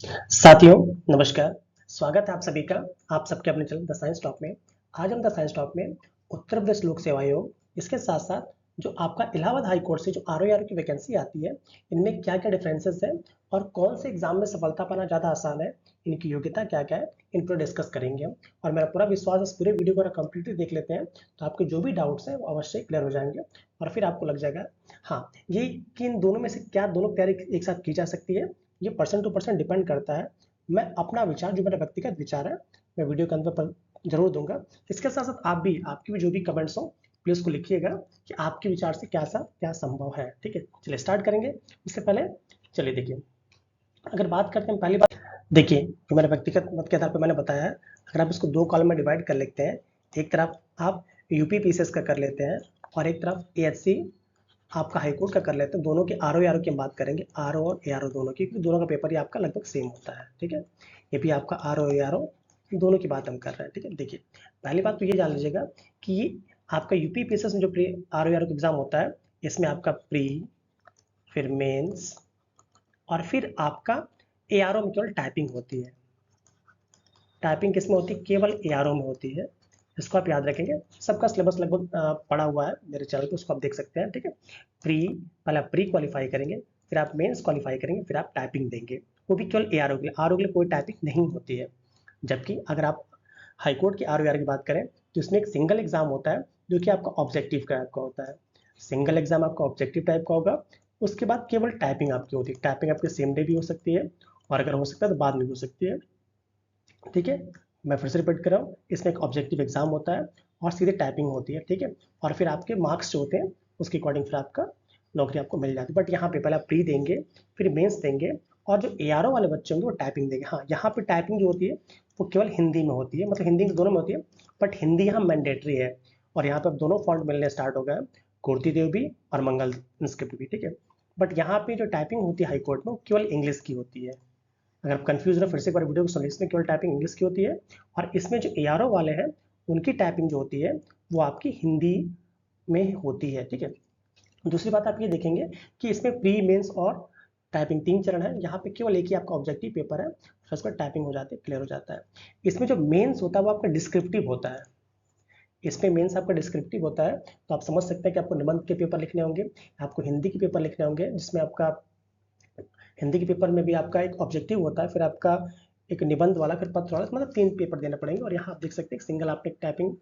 साथियों नमस्कार। स्वागत है आप सभी का आप सबके अपने चैनल द साइंस टॉप में। आज हम द साइंस टॉप में उत्तर प्रदेश लोक सेवा आयोग, इसके साथ साथ जो आपका इलाहाबाद हाई कोर्ट से जो आरओ की वैकेंसी आती है, इनमें क्या क्या डिफरेंसेस है और कौन से एग्जाम में सफलता पाना ज़्यादा आसान है, इनकी योग्यता क्या क्या है, इन पर डिस्कस करेंगे हम। और मेरा पूरा विश्वास इस पूरे वीडियो को अगर कंप्लीटली देख लेते हैं तो आपके जो भी डाउट्स हैं वो अवश्य क्लियर हो जाएंगे और फिर आपको लग जाएगा हाँ ये कि इन दोनों में से क्या दोनों तैयारी एक साथ की जा सकती है। ये पर्सन टू पर्सन डिपेंड करता है। मैं अपना विचार जो मेरा व्यक्तिगत विचार है मैं वीडियो के अंदर पर जरूर दूंगा। इसके साथ साथ आप भी आपकी भी जो भी कमेंट्स हो प्लीज उसको लिखिएगा कि आपके विचार से क्या संभव है। ठीक है, चलिए स्टार्ट करेंगे। इससे पहले चलिए देखिए, अगर बात करते हैं पहली बात, देखिए जो मेरे व्यक्तिगत मत के आधार पर मैंने बताया है, अगर आप इसको दो कॉलम में डिवाइड कर लेते हैं, एक तरफ आप यूपी पीसीएस का कर लेते हैं और एक तरफ एएचसी आपका हाईकोर्ट का कर लेते हैं। दोनों के आरओ आरओ की हम बात करेंगे, आरओ और एआरओ दोनों की, क्योंकि दोनों का पेपर ही आपका लगभग सेम होता है। ठीक है, ये भी आपका आरओ एआरओ दोनों की बात हम कर रहे हैं। ठीक है, देखिए पहली बात तो ये जान लीजिएगा कि आपका यूपी पीसीएस में जो प्री आरओ आरओ का एग्जाम होता है, इसमें आपका प्री, फिर मेंस और फिर आपका एआरओ में केवल टाइपिंग होती है। टाइपिंग किसमें होती है? केवल एआरओ में होती है। इसको आप याद रखेंगे। सबका सिलेबस लगभग पड़ा हुआ है मेरे चैनल पे, उसको आप देख सकते हैं। ठीक है, प्री, पहले आप प्री क्वालिफाई करेंगे, फिर आप मेंस क्वालिफाई करेंगे, फिर आप टाइपिंग देंगे। वो भी केवल एआरओ के लिए, आरओ के लिए कोई टाइपिंग नहीं होती है। जबकि अगर आप हाईकोर्ट के आरओ की बात करें तो इसमें एक सिंगल एग्जाम होता है जो कि आपका ऑब्जेक्टिव टाइप का होता है। सिंगल एग्जाम आपका ऑब्जेक्टिव टाइप का होगा। उसके बाद केवल टाइपिंग आपकी होती है। टाइपिंग आपकी सेम डे भी हो सकती है और अगर हो सकता है तो बाद में भी हो सकती है। ठीक है, मैं फिर से रिपीट कर रहा हूँ, इसमें एक ऑब्जेक्टिव एग्जाम होता है और सीधे टाइपिंग होती है। ठीक है, और फिर आपके मार्क्स जो होते हैं उसके अकॉर्डिंग फिर आपका नौकरी आपको मिल जाती है। बट यहाँ पे पहले आप प्री देंगे, फिर मेंस देंगे और जो एआरओ वाले बच्चे होंगे वो टाइपिंग देंगे। हाँ, यहाँ पे टाइपिंग जो होती है वो केवल हिंदी में होती है, मतलब हिंदी में दोनों में होती है, बट हिंदी यहाँ मैंडेटरी है। और यहाँ पे अब दोनों फॉन्ट मिलने स्टार्ट हो गए, कुर्ती देव भी और मंगल स्क्रिप्ट भी। ठीक है, बट यहाँ पे जो टाइपिंग होती है हाई कोर्ट में वो केवल इंग्लिश की होती है। अगर आप कंफ्यूज हो फिर से एक बार वीडियो को सुनिए, इसमें केवल टाइपिंग इंग्लिश की होती है और इसमें जो एआरओ वाले हैं उनकी टाइपिंग जो होती है वो आपकी हिंदी में होती है। ठीक है, दूसरी बात आप ये देखेंगे कि इसमें प्री मेंस और टाइपिंग तीन चरण है। यहाँ पे केवल एक ही आपका ऑब्जेक्टिव पेपर है, फिर उसका टाइपिंग हो जाती है, क्लियर हो जाता है। इसमें जो मेंस होता है वो आपका डिस्क्रिप्टिव होता है। इसमें मेंस आपका डिस्क्रिप्टिव होता है, तो आप समझ सकते हैं कि आपको निबंध के पेपर लिखने होंगे, आपको हिंदी के पेपर लिखने होंगे, जिसमें आपका हिंदी के पेपर में भी आपका एक ऑब्जेक्टिव होता है, फिर आपका एक निबंध वाला, फिर पत्र वाला, मतलब तीन पेपर देना पड़ेंगे। और यहाँ आप देख सकते हैं सिंगल आपने टाइपिंग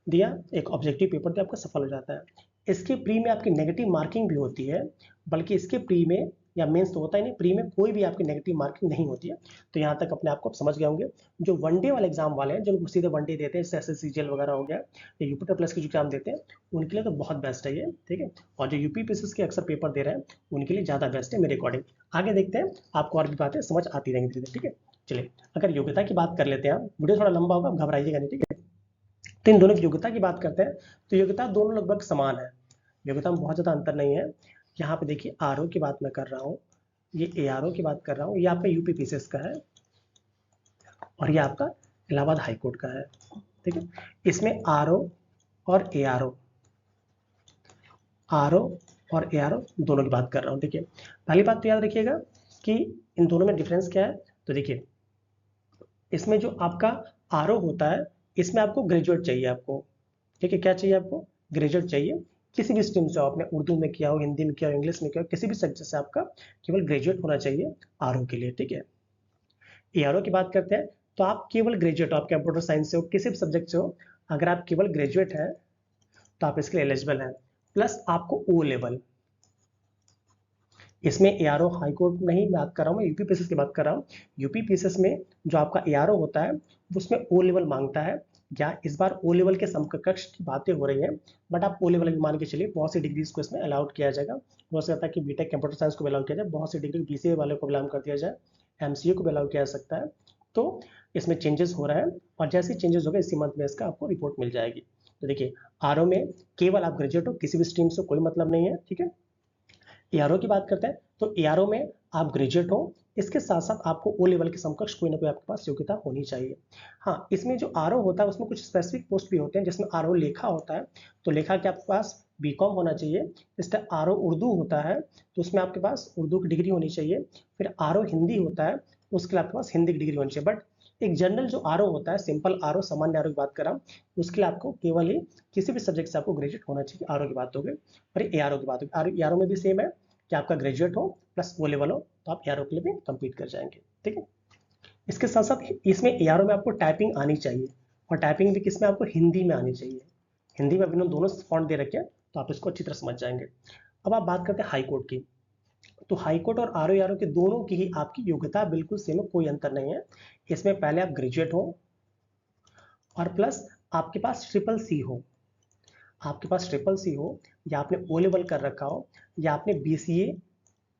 दिया, एक ऑब्जेक्टिव पेपर दिया, आपका सफल हो जाता है। इसके प्री में आपकी नेगेटिव मार्किंग भी होती है, बल्कि इसके प्री में या मेंस तो होता ही नहीं, प्री में कोई भी आपकी नेगेटिव मार्किंग नहीं होती है। तो यहाँ तक अपने आप को समझ गए होंगे। जो वनडे वाले एग्जाम वाले हैं, जो सीधे वनडे देते हैं, जैसे एसएससीजीएल वगैरह हो गया या यूपीटर प्लस की जो एग्जाम देते हैं, उनके लिए तो बहुत बेस्ट है ये। ठीक है, और जो यूपी पीसीएस के अक्सर पेपर दे रहे हैं उनके लिए ज़्यादा बेस्ट है मेरे अकॉर्डिंग। आगे देखते हैं, आपको और भी बातें समझ आती रहेंगी धीरे धीरे। ठीक है, चलिए अगर योग्यता की बात कर लेते हैं, वीडियो थोड़ा लंबा होगा, घबराइएगा नहीं। ठीक है, तो इन दोनों की योग्यता की बात करते हैं, तो योग्यता दोनों लगभग समान है, योग्यता में बहुत ज़्यादा अंतर नहीं है। यहाँ पे देखिए आरओ की बात मैं कर रहा हूँ, ये एआरओ की बात कर रहा हूँ, ये आपका यूपी पीसीएस का है और ये आपका इलाहाबाद हाई कोर्ट का है। ठीक है, इसमें आरओ और एआरओ, आरओ और एआरओ दोनों की बात कर रहा हूँ। देखिए पहली बात तो याद रखिएगा कि इन दोनों में डिफरेंस क्या है। तो देखिए इसमें जो आपका आरओ होता है, इसमें आपको ग्रेजुएट चाहिए आपको। ठीक है, क्या चाहिए आपको? ग्रेजुएट चाहिए। किसी भी स्ट्रीम से हो, आपने उर्दू में किया हो, हिंदी में किया हो, इंग्लिश में किया हो, किसी भी सब्जेक्ट से आपका केवल ग्रेजुएट होना चाहिए आरओ के लिए। ठीक है, एआरओ की बात करते हैं, तो आप केवल ग्रेजुएट हो, आप कंप्यूटर साइंस से हो, किसी भी सब्जेक्ट से हो, अगर आप केवल ग्रेजुएट हैं तो आप इसके लिए एलिजिबल हैं। प्लस आपको ओ लेवल, इसमें एआरओ हाई कोर्ट नहीं बात कर रहा हूँ, मैं यूपी पीसीएस की बात कर रहा हूँ। यूपी पीसीएस में जो आपका एआरओ होता है उसमें ओ लेवल मांगता है। या इस बार ओ लेवल के समकक्ष की बातें हो रही हैं, बट आप ओ लेवल भी मान के चलिए, बहुत सी डिग्रीज को इसमें अलाउड किया जाएगा। हो सकता है कि बीटेक कंप्यूटर साइंस को भी अलाउ किया जाए, बहुत सी डिग्री बीसीए वाले को भी अलाउ कर दिया जाए, एमसीए को भी अलाउ किया जा सकता है। तो इसमें चेंजेस हो रहा है और जैसे ही चेंजेस हो गए इसी मंथ में इसका आपको रिपोर्ट मिल जाएगी। तो देखिए आरओ में केवल आप ग्रेजुएट हो, किसी भी स्ट्रीम से कोई मतलब नहीं है। ठीक है, एआरओ की बात करते हैं, तो एआरओ में आप ग्रेजुएट हो, इसके साथ साथ आपको ओ लेवल के समकक्ष कोई ना कोई आपके पास योग्यता होनी चाहिए। हाँ, इसमें जो आरओ होता है उसमें कुछ स्पेसिफिक पोस्ट भी होते हैं, जिसमें आरओ लेखा होता है, तो लेखा के आपके पास बीकॉम होना चाहिए। इसका आरओ उर्दू होता है तो उसमें आपके पास उर्दू की डिग्री होनी चाहिए। फिर आरओ हिंदी होता है उसके लिए आपके पास हिंदी की डिग्री होनी चाहिए। बट एक जनरल जो आरओ होता है, सिंपल आरओ, सामान्य आरओ की बात कर रहा हूँ, उसके लिए आपको केवल ही किसी भी सब्जेक्ट से आपको ग्रेजुएट होना चाहिए। आरओ की बात हो गई। और ए आर ओ की बात होगी। आर ओ में भी सेम है कि आपका ग्रेजुएट हो प्लस वो लेवल हो, तो आप ए आर ओ के लिए भी कंप्लीट कर जाएंगे। ठीक है। इसके साथ साथ इसमें ए आर ओ में आपको टाइपिंग आनी चाहिए, और टाइपिंग भी किसमें, आपको हिंदी में आनी चाहिए। हिंदी में अभी दोनों फॉन्ट दे रखे हैं, तो आप इसको अच्छी तरह समझ जाएंगे। अब आप बात करते हैं हाई कोर्ट की। तो हाई कोर्ट और आर ओ आर ओ के दोनों की ही आपकी योग्यता बिल्कुल सेम है, कोई अंतर नहीं है। इसमें पहले आप ग्रेजुएट हो और प्लस आपके पास ट्रिपल सी हो, आपके पास ट्रिपल सी हो, या आपने ओ लेवल कर रखा हो, या आपने बी सी ए,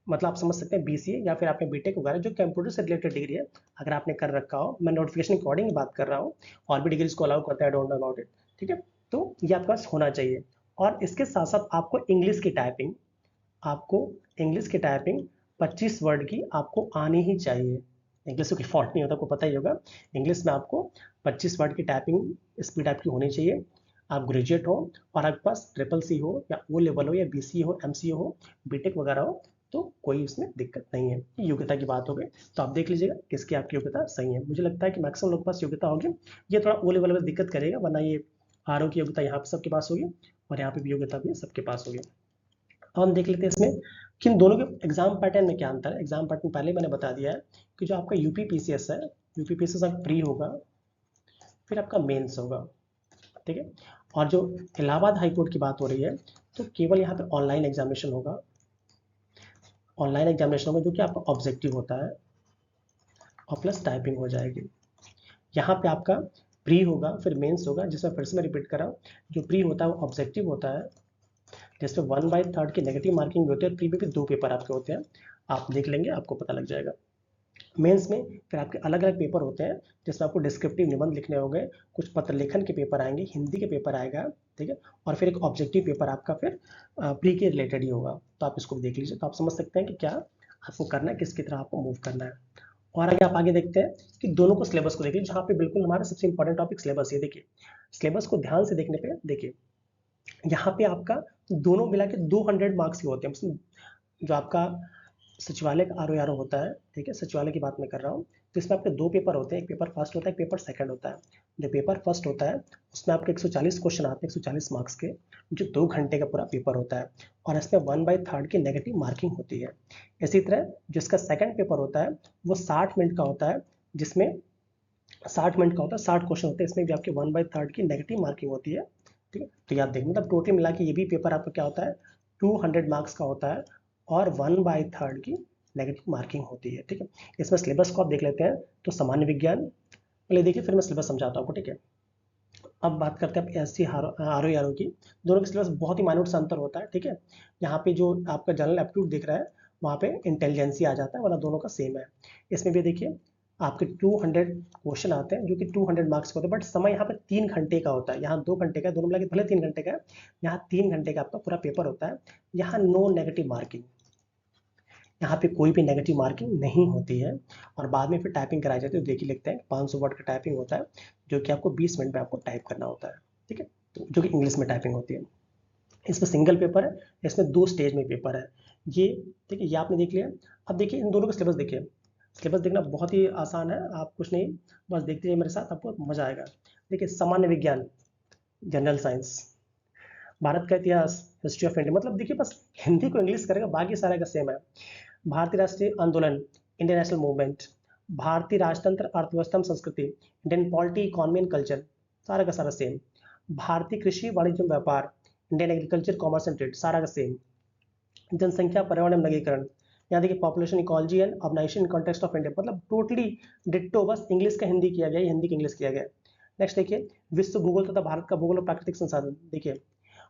मतलब आप समझ सकते हैं बी सी ए, या फिर आपने बीटेक वगैरह जो कंप्यूटर से रिलेटेड डिग्री है, अगर आपने कर रखा हो। मैं नोटिफिकेशन अकॉर्डिंग बात कर रहा हूँ, और भी डिग्रीज को अलाउ करता है, डोंट नो अबाउट इट। ठीक है। तो ये आपके पास होना चाहिए। और इसके साथ साथ आपको इंग्लिश की टाइपिंग, आपको इंग्लिश की टाइपिंग 25 वर्ड की आपको आनी ही चाहिए। इंग्लिश की फॉन्ट नहीं होता, आपको पता ही होगा। इंग्लिश में आपको 25 वर्ड की टाइपिंग स्पीड आपकी होनी चाहिए। आप ग्रेजुएट हो और आपके पास ट्रिपल सी हो, या ओ लेवल हो, या बी सी हो, एम सी हो, बीटेक वगैरह हो, तो कोई उसमें दिक्कत नहीं है। योग्यता की बात हो गई, तो आप देख लीजिएगा किसकी आपकी योग्यता सही है। मुझे लगता है कि मैक्सिमम लोग के पास योग्यता होगी। ये थोड़ा ओ लेवल में दिक्कत करेगा, वरना ये आर ओ की योग्यता यहाँ पे सबके पास होगी, और यहाँ पे भी योग्यता भी सबके पास होगी। अब हम देख लेते हैं इसमें कि इन दोनों के एग्जाम पैटर्न में क्या अंतर है। एग्जाम पैटर्न पहले मैंने बता दिया है कि जो आपका यूपी पीसीएस है, यूपी पीसीएस आपका प्री होगा, फिर आपका मेंस होगा। ठीक है। और जो इलाहाबाद हाई कोर्ट की बात हो रही है, तो केवल यहाँ पे ऑनलाइन एग्जामिनेशन होगा। ऑनलाइन एग्जामिनेशन होगा जो कि आपका ऑब्जेक्टिव होता है, और प्लस टाइपिंग हो जाएगी। यहाँ पे आपका प्री होगा, फिर मेंस होगा, जिसमें फिर से मैं रिपीट कर रहा हूँ। जो प्री होता है वो ऑब्जेक्टिव होता है, जिसमें 1/3 की नेगेटिव मार्किंग होती है, और प्री में भी 2 पेपर आपके होते हैं। आप देख लेंगे, आपको पता लग जाएगा। मेंस में फिर आपके अलग अलग पेपर होते हैं, जिसमें आपको डिस्क्रिप्टिव निबंध लिखने होंगे, कुछ पत्र लेखन के पेपर आएंगे, हिंदी के पेपर आएगा। ठीक है। और फिर एक ऑब्जेक्टिव पेपर आपका फिर प्री के रिलेटेड ही होगा। तो आप इसको भी देख लीजिए, तो आप समझ सकते हैं कि क्या आपको करना है, किसकी तरह आपको मूव करना है। और आगे आप आगे देखते हैं कि दोनों को सिलेबस को देखिए, जहाँ पे बिल्कुल हमारा सबसे इंपॉर्टेंट टॉपिक सिलेबस है। देखिए सिलेबस को ध्यान से देखने पे देखिए, यहाँ पे आपका दोनों मिला के 200 मार्क्स के होते हैं। जो आपका सचिवालय का आर ओ होता है, ठीक है, सचिवालय की बात मैं कर रहा हूँ, तो इसमें आपके 2 पेपर होते हैं, एक पेपर फर्स्ट होता है, एक पेपर सेकंड होता है। जो पेपर फर्स्ट होता है उसमें आपके 140 क्वेश्चन आते हैं, 140 मार्क्स के, जो 2 घंटे का पूरा पेपर होता है, और इसमें 1/3 की नेगेटिव मार्किंग होती है। इसी तरह जिसका सेकंड पेपर होता है वो 60 मिनट का होता है, जिसमें 60 मिनट का होता है, 60 क्वेश्चन होते हैं, इसमें भी आपके 1/3 की नेगेटिव मार्किंग होती है। ठीक है। तो याद देखिए, मतलब टोटल मिला के ये भी पेपर आपका क्या होता है, 200 मार्क्स का होता है, और 1/3 की नेगेटिव मार्किंग होती है। ठीक है। इसमें सिलेबस को आप देख लेते हैं। तो सामान्य विज्ञान पहले देखिए, फिर मैं सिलेबस समझाता हूँ आपको। ठीक है। अब बात करते हैं एस सी आर ओ की। दोनों के सिलेबस बहुत ही माइन्यूट सा अंतर होता है। ठीक है। यहाँ पे जो आपका जनरल एप्टीट्यूड दिख रहा है, वहाँ पे इंटेलिजेंसी आ जाता है, वरना दोनों का सेम है। इसमें भी देखिए आपके 200 क्वेश्चन आते हैं, जो कि 200 मार्क्स के होते हैं, बट समय यहाँ पे 3 घंटे का होता है। यहाँ 2 घंटे का, दोनों मिला के भले 3 घंटे का है, यहाँ 3 घंटे का आपका पूरा पेपर होता है। यहाँ नो नेगेटिव मार्किंग, यहाँ पे कोई भी नेगेटिव मार्किंग नहीं होती है। और बाद में फिर टाइपिंग कराई जाती है, तो देखिए लिखते हैं 500 वर्ड का टाइपिंग होता है, जो कि आपको 20 मिनट में आपको टाइप करना होता है। ठीक है। तो जो कि इंग्लिश में टाइपिंग होती है। इसमें सिंगल पेपर है, इसमें 2 स्टेज में पेपर है। ये ठीक है, ये आपने देख लिया। अब देखिए इन दोनों का सिलेबस देखिए। सिलेबस देखना बहुत ही आसान है, आप कुछ नहीं, बस देखते रहिए मेरे साथ, आपको मजा आएगा। देखिए सामान्य विज्ञान, जनरल साइंस, भारत का इतिहास, हिस्ट्री ऑफ इंडिया, मतलब देखिए बस हिंदी को इंग्लिश करेगा, बाकी सारा का सेम है। भारतीय राष्ट्रीय आंदोलन, इंडियन नेशनल मूवमेंट, भारतीय राजतंत्र, अर्थव्यवस्था, संस्कृति, Indian polity, economy and culture, सारा का सारा सेम। भारतीय कृषि, वाणिज्य एवं व्यापार, Indian agriculture, commerce and trade, सारा का सेम। जनसंख्या, पर्यावरण एवं नगरीकरण, यहाँ देखिए population, ecology and urbanisation in context of India, मतलब टोटली डिट्टो, बस इंग्लिश का हिंदी किया गया, हिंदी का इंग्लिश किया गया। नेक्स्ट देखिए विश्व भूगोल तथा भारत का भूगोल और प्राकृतिक संसाधन, देखिए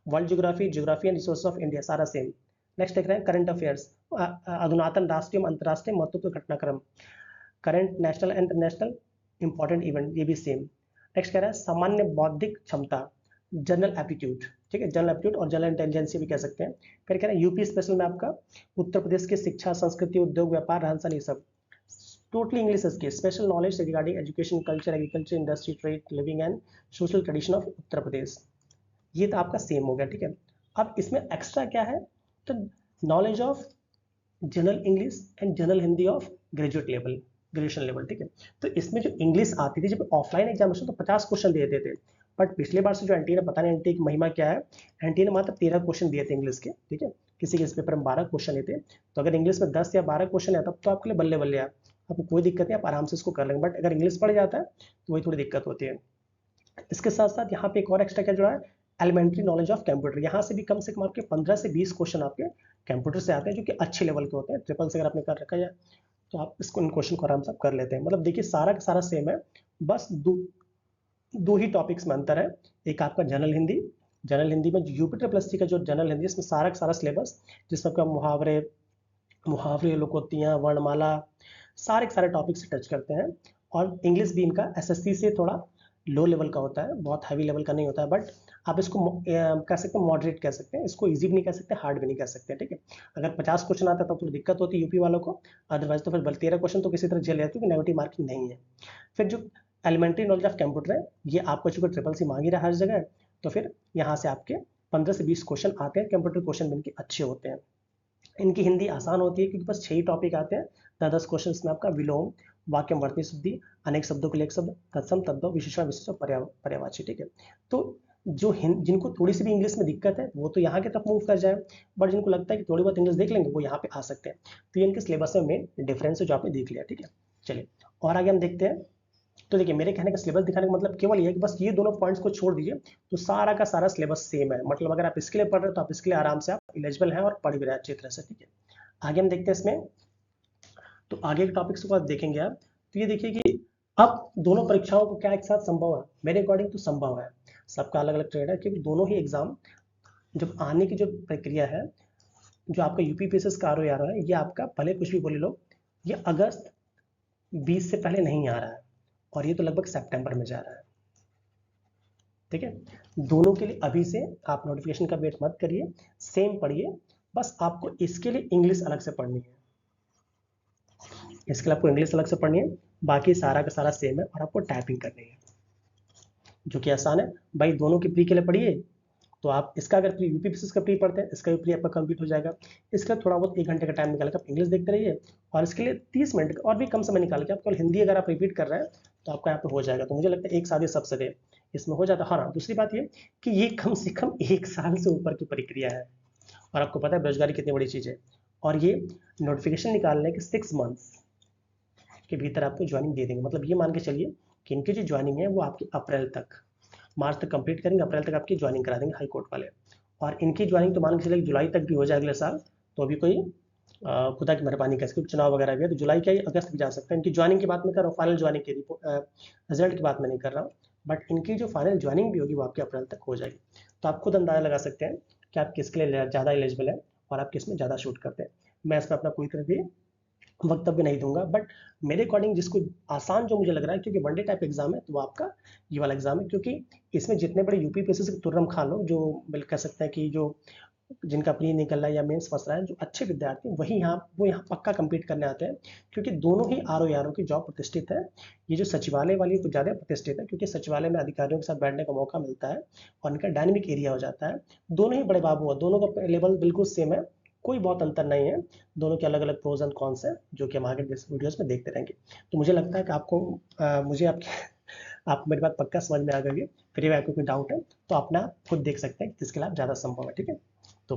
world geography, geography and resource of India, सारा सेम। नेक्स्ट देख रहे हैं करंट अफेयर्स, अधुनातन राष्ट्रीय एवं अंतर्राष्ट्रीय महत्व का घटनाक्रम, current national and international important event, ये भी सेम। नेक्स्ट कह रहा है सामान्य बौद्धिक क्षमता, जनरल एप्टीट्यूड, ठीक है, जनरल एप्टीट्यूड और जनरल इंटेलिजेंस भी कह सकते हैं। फिर कह रहे हैं यूपी स्पेशल में आपका उत्तर प्रदेश की शिक्षा, संस्कृति, उद्योग, व्यापार, रहन सहन, ये सब टोटली इंग्लिश की special knowledge regarding education, culture, agriculture, industry, trade, living and social tradition of Uttar Pradesh, ये तो आपका सेम हो गया। ठीक है। अब इसमें एक्स्ट्रा क्या है, तो knowledge of general English and general Hindi of graduate level, graduation level, ठीक है। तो इसमें जो इंग्लिश आती थी जब ऑफलाइन एग्जामिनेशन तो 50 क्वेश्चन देते थे, बट पिछले बार से जो एनटीए ने, पता नहीं एनटीए की महिमा क्या है, एनटीए ने मात्र 13 क्वेश्चन दिए थे इंग्लिश के, ठीक है। किसी के इस पेपर में 12 क्वेश्चन लेते, तो अगर इंग्लिश में 10 या 12 क्वेश्चन है तब तो आपके लिए बल्ले बल्ले है, आपको कोई दिक्कत नहीं, आप आराम से इसको कर लेंगे। बट अगर इंग्लिश पढ़ जाता है तो वही थोड़ी दिक्कत होती है। इसके साथ साथ यहाँ पे एक और एक्स्ट्रा क्या जुड़ा है, एलिमेंट्री नॉलेज ऑफ कंप्यूटर। यहाँ से भी कम से कम आपके 15 से 20 क्वेश्चन आपके कंप्यूटर से आते हैं, जो कि अच्छे लेवल के होते हैं। ट्रिपल से अगर आपने कर रखा है तो आप इसको, इन क्वेश्चन को आराम से कर लेते हैं। मतलब देखिए सारा का सारा सेम है, बस दो ही टॉपिक्स में अंतर है। एक आपका जनरल हिंदी, जनरल हिंदी में यूपी +C का जो जनरल हिंदी, इसमें सारा का सारा सिलेबस, जिसमें आपका मुहावरे, लोकोक्तियाँ, वर्णमाला, सारे के सारे टॉपिक से टच करते हैं। और इंग्लिश भी इनका एसएससी से थोड़ा लो लेवल का होता है, बहुत हैवी लेवल का नहीं होता है, बट आप इसको कह सकते हैं मॉडरेट कह सकते हैं, इसको इजी भी नहीं कह सकते, हार्ड भी नहीं कह सकते, ठीक है। अगर 50 क्वेश्चन आता है तब तो दिक्कत होती है यूपी वालों को, अदरवाइज तो फिर 13 क्वेश्चन तो किसी तरह झेल जाते, क्योंकि नेगेटिव मार्किंग नहीं है। फिर जो एलिमेंट्री नॉलेज ऑफ कंप्यूटर है, ये आपको चूंकि ट्रिपल सी मांग ही रहा है हर जगह, तो फिर यहाँ से आपके 15 से 20 क्वेश्चन आते हैं, कंप्यूटर क्वेश्चन इनके अच्छे होते हैं। इनकी हिंदी आसान होती है क्योंकि बस 6 ही टॉपिक आते हैं। 10 क्वेश्चन में आपका विलोम, वाक्यम, वर्तनी शुद्धि, अनेक शब्दों के लिए एक शब्द, तत्सम, तद्भव, विशेषण, विशेषण, पर्यायवाची, ठीक है। तो जो जिनको थोड़ी सी भी इंग्लिश में दिक्कत है वो तो यहाँ की तरफ मूव कर जाए, बट जिनको लगता है कि थोड़ी बहुत इंग्लिश देख लेंगे वो यहाँ पे आ सकते हैं। तो ये इनके सिलेबस में मेन डिफरेंस है जो आपने देख लिया, ठीक है। चलिए और आगे हम देखते हैं। तो देखिए मेरे कहने का सिलेबस दिखाने का मतलब केवल ये है कि बस ये दोनों पॉइंट्स को छोड़ दीजिए तो सारा का सारा सिलेबस सेम है। मतलब अगर आप इसके लिए पढ़ रहे हो तो आप इसके लिए आराम से आप एलिजिबल हैं और पढ़ भी रहे हैं अच्छी तरह से, ठीक है। आगे हम देखते हैं इसमें, तो आगे के टॉपिक्स को आप देखेंगे आप, तो ये देखिए कि अब दोनों परीक्षाओं को क्या एक साथ संभव है, मेरे अकॉर्डिंग तो संभव है। सबका अलग अलग ट्रेड है, क्योंकि दोनों ही एग्जाम जब आने की जो प्रक्रिया है, जो आपका यूपीपीएससी का ROE है, ये आपका भले कुछ भी बोले लोग, ये अगस्त 20 से पहले नहीं आ रहा है, और ये तो लगभग सितंबर में जा रहा है, ठीक है। दोनों के लिए अभी से आप नोटिफिकेशन का वेट मत करिए, सेम पढ़िए। बस आपको इसके लिए इंग्लिश अलग से पढ़नी है, इसके लिए आपको इंग्लिश अलग से पढ़नी है, बाकी सारा का सारा सेम है, और आपको टाइपिंग करनी है जो कि आसान है। भाई दोनों की प्री के लिए पढ़िए, तो आप इसका अगर प्री यूपीपीएससी का प्री पढ़ते हैं, इसका भी प्री आपका कंप्लीट हो जाएगा। इसके लिए थोड़ा बहुत 1 घंटे का टाइम निकाल के आप इंग्लिश देखते रहिए, और इसके लिए 30 मिनट और भी कम समय निकाल के आप केवल हिंदी अगर आप रिपीट कर रहे हैं तो आपका यहाँ पे हो जाएगा। तो मुझे लगता है एक साथ ये सबसे दे इसमें हो जाता है। हाँ, दूसरी बात ये कि ये कम से कम 1 साल से ऊपर की प्रक्रिया है, और आपको पता है बेरोजगारी कितनी बड़ी चीज़ है, और ये नोटिफिकेशन निकालने के 6 मंथ्स के भीतर आपको ज्वाइनिंग दे देंगे। मतलब ये मान के चलिए कि इनकी जो ज्वाइनिंग है वो आपकी अप्रैल तक, मार्च तक कंप्लीट करेंगे, अप्रैल तक आपकी ज्वाइनिंग करा देंगे हाई कोर्ट वाले। और इनकी ज्वाइनिंग तो मान के चलिए जुलाई तक भी हो जाए अगले साल, तो अभी कोई खुदा की मेहरबानी कैसे, क्योंकि चुनाव वगैरह भी है, तो जुलाई क्या अगस्त भी जा सकता है। इनकी ज्वाइनिंग की बात मैं कर रहा हूँ, फाइनल ज्वाइनिंग की रिजल्ट की बात मैं नहीं कर रहा हूँ, बट इनकी जो फाइनल ज्वाइनिंग भी होगी वो आपके अप्रैल तक हो जाएगी। तो आप खुद अंदाजा लगा सकते हैं कि आप किसके लिए ज़्यादा एलिजिबल है और आप किस में ज़्यादा शूट करते हैं। मैं इसमें अपना कोई तरह भी वक्तव्य नहीं दूंगा, बट मेरे अकॉर्डिंग जिसको आसान जो मुझे लग रहा है, क्योंकि वनडे टाइप एग्जाम है, तो वो आपका ये वाला एग्जाम है, क्योंकि इसमें जितने बड़े यूपीपीएससी से तुर्रम खान लोग जो कह सकते हैं कि जो जिनका प्री निकल रहा है या मेंस फंस रहा है, जो अच्छे विद्यार्थी वही यहाँ पक्का compete करने आते हैं, क्योंकि दोनों ही ROE की जॉब प्रतिष्ठित है। ये जो सचिवालय वाली कुछ ज़्यादा प्रतिष्ठित है, क्योंकि सचिवालय में अधिकारियों के साथ बैठने का मौका मिलता है और इनका डायनेमिक एरिया हो जाता है। दोनों ही बड़े बाबू है, दोनों का लेवल बिल्कुल सेम है, कोई बहुत अंतर नहीं है। दोनों के अलग अलग प्रोज एंड कॉन्स है, जो कि हम आगे वीडियोस में देखते रहेंगे। तो मुझे लगता है कि आपको मुझे आपको मेरी बात पक्का समझ में आ गई। फिर भी आपको कोई डाउट है तो अपना खुद देख सकते हैं कि किसके लिए ज़्यादा संभव है, ठीक है। तो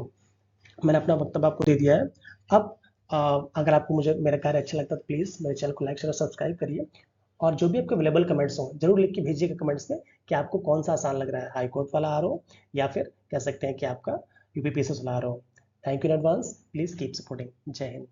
मैंने अपना वक्तव्य आपको दे दिया है। अब अगर आपको मुझे मेरा कार्य अच्छा लगता है तो प्लीज़ मेरे चैनल को लाइक शेयर और सब्सक्राइब करिए, और जो भी आपके अवेलेबल कमेंट्स हों जरूर लिख के भेजिएगा कमेंट्स में कि आपको कौन सा आसान लग रहा है, हाई कोर्ट वाला RO या फिर कह सकते हैं कि आपका यूपीपीएससी वाला RO। Thank you in advance, please keep supporting. जय हिंद।